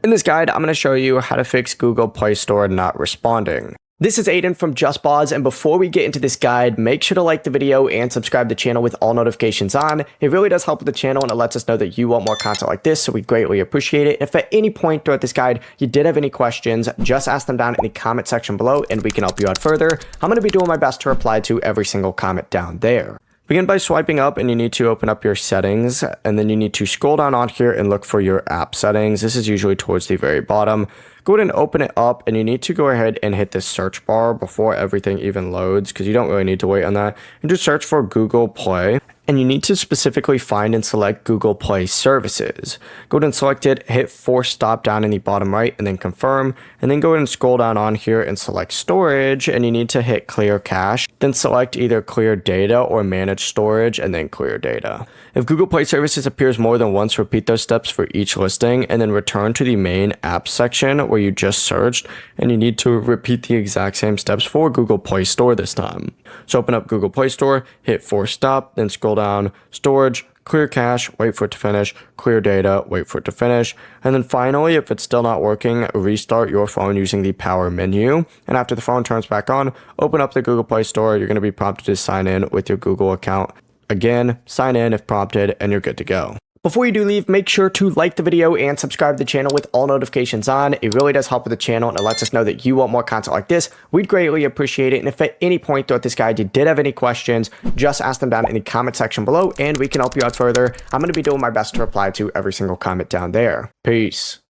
In this guide, I'm going to show you how to fix Google Play Store not responding. This is Aiden from JustPause, and before we get into this guide, make sure to like the video and subscribe to the channel with all notifications on. It really does help with the channel, and it lets us know that you want more content like this, so we greatly appreciate it. If at any point throughout this guide you did have any questions, just ask them down in the comment section below, and we can help you out further. I'm going to be doing my best to reply to every single comment down there. Begin by swiping up, and you need to open up your settings, and then you need to scroll down on here and look for your app settings. This is usually towards the very bottom. Go ahead and open it up, and you need to go ahead and hit the search bar before everything even loads, because you don't really need to wait on that. And just search for Google Play, and you need to specifically find and select Google Play Services. Go ahead and select it, hit force stop down in the bottom right, and then confirm, and then go ahead and scroll down on here and select storage, and you need to hit clear cache, then select either clear data or manage storage, and then clear data. If Google Play Services appears more than once, repeat those steps for each listing, and then return to the main app section where you just searched, and you need to repeat the exact same steps for Google Play Store this time. So open up Google Play Store, hit force stop, then scroll down, storage, clear cache, wait for it to finish, clear data, wait for it to finish, and then finally, if it's still not working, restart your phone using the power menu, and after the phone turns back on, open up the Google Play Store. You're going to be prompted to sign in with your Google account. Again, sign in if prompted, and you're good to go. Before you do leave, make sure to like the video and subscribe to the channel with all notifications on. It really does help with the channel, and it lets us know that you want more content like this. We'd greatly appreciate it. And if at any point throughout this guide you did have any questions, just ask them down in the comment section below, and we can help you out further. I'm going to be doing my best to reply to every single comment down there. Peace.